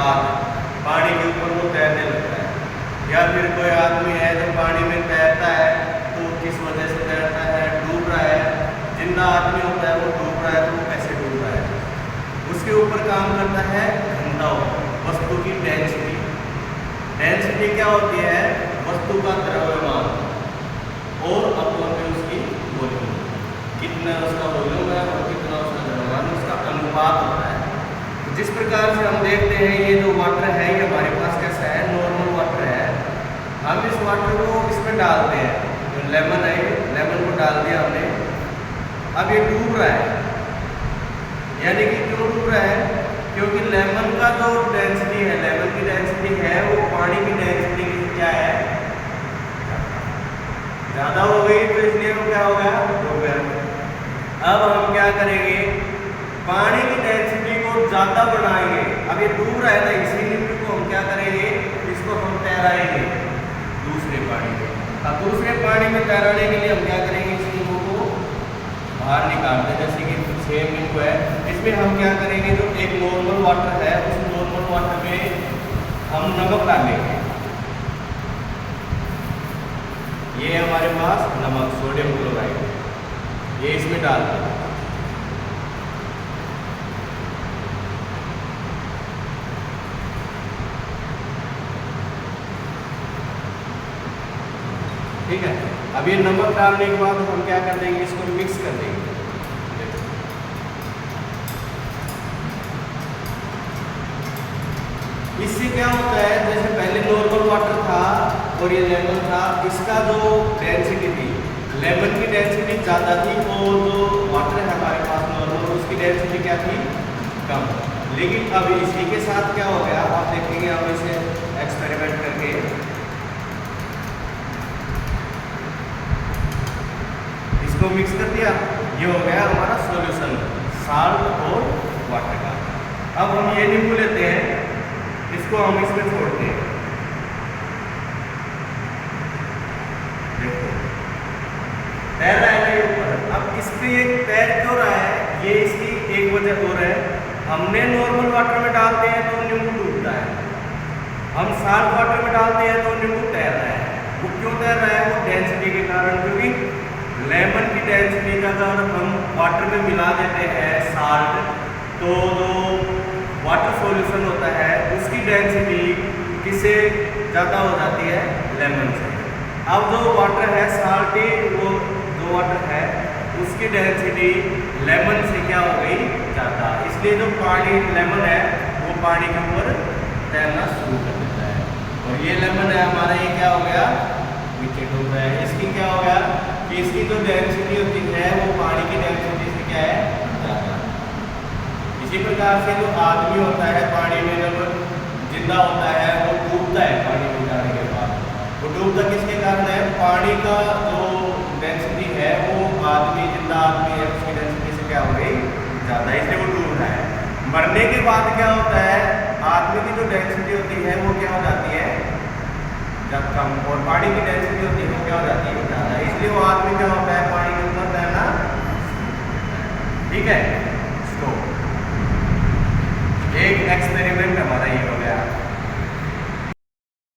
बाद पानी के ऊपर वो तैरने लगता है, या फिर कोई आदमी है जो पानी में तैरता है तो किस वजह से तैरता है, डूब रहा है, जिंदा आदमी होता है वो डूब रहा है तो वो कैसे डूब रहा है, उसके ऊपर काम करता है घनत्व, वस्तु की डेंसिटी। डेंसिटी क्या होती है? वस्तु का द्रव्यमान और अपवर्तन में उसकी वॉल्यूम, कितना उसका वॉल्यूम है और कितना उसका द्रव्यमान, उसका अनुपात होता है। तो जिस प्रकार से हम देखते हैं ये जो वाटर है ये हमारे पास कैसा है? नॉर्मल वाटर है। हम इस वाटर को इसमें डालते हैं, जो लेमन है, लेमन को डाल दिया हमने, अब ये डूब रहा है। यानी कि क्यों डूब रहा है? क्योंकि लेमन का जो डेंसिटी है, लेमन की डेंसिटी है वो पानी की डेंसिटी क्या है? ज़्यादा हो गई, तो इसलिए वो क्या हो गया? डूब गया। अब हम क्या करेंगे? पानी की डेंसिटी को ज़्यादा बढ़ाएंगे। अब ये डूब रहा है ना, इसी लिक्विड को हम क्या करेंगे? इसको हम तैराएंगे दूसरे पानी में। अब दूसरे पानी में तैराने के लिए हम क्या करेंगे? इस लिक्विड को बाहर निकालते हैं, जैसे कि 6 लिक्विड है, इसमें हम क्या करेंगे? जो एक नॉर्मल वाटर है उस नॉर्मल वाटर में हम नमक डालेंगे। ये हमारे पास नमक, सोडियम क्लोराइड, ये इसमें डाल दें। ठीक है। अब ये नमक डालने के बाद हम क्या कर देंगे? इसको मिक्स कर देंगे। इससे क्या होता है? जैसे पहले नॉर्मल वाटर था और ये लेमन था, इसका जो डेंसिटी थी, लेमन की डेंसिटी ज़्यादा थी और जो वाटर है हमारे पास नॉर्मल, उसकी डेंसिटी क्या थी? कम। लेकिन अब इसी के साथ क्या हो गया? आप देखेंगे, हम इसे एक्सपेरिमेंट करके इसको मिक्स कर दिया, ये हो गया हमारा सॉल्यूशन साल्ट और वाटर का। अब हम ये नींबू लेते हैं, इसको हम इसमें छोड़ते हैं, देखो तैर रहा है ना ये ऊपर। अब इस पे एक तैर क्यों रहा है? ये इसकी एक वजह और है, हमने नॉर्मल वाटर में डालते हैं तो नींबू डूबता है, हम साल्ट वाटर में डालते हैं तो नींबू तैर रहा है। वो क्यों तैर रहा है? वो डेंसिटी के कारण, क्योंकि लेमन की डेंसिटी का अगर हम वाटर में मिला देते हैं साल्ट, तो जो वाटर सॉल्यूशन होता है उसकी डेंसिटी किससे ज़्यादा हो जाती है? लेमन से। अब जो वाटर है साल्टी, वो जो वाटर है उसकी डेंसिटी लेमन से क्या हो गई? ज़्यादा। इसलिए जो पानी लेमन है वो पानी के ऊपर तैरना शुरू कर देता है, और ये लेमन है हमारा, ये क्या हो गया? नीचे डूब रहा है। इसकी क्या हो गया कि इसकी जो डेंसिटी होती है वो पानी की डेंसिटी से क्या है? ज़्यादा। इसी प्रकार से जो आदमी होता है पानी में जब जिंदा होता है वो डूबता है, पानी में जाने के बाद वो डूबता किसके कारण है? पानी का जो डेंसिटी है वो आदमी, जिंदा आदमी है, उसकी डेंसिटी से क्या हो गई? ज़्यादा, इसलिए वो डूब रहा है। मरने के बाद क्या होता है? आदमी की जो डेंसिटी होती है वो क्या हो जाती है? जब कम, और पानी की डेंसिटी होती है वो क्या हो जाती है? ज़्यादा। इसलिए वो आदमी क्या होता है? पानी के ऊपर तैरना। ठीक है, स्टॉप। एक एक्सपेरिमेंट हमारा ये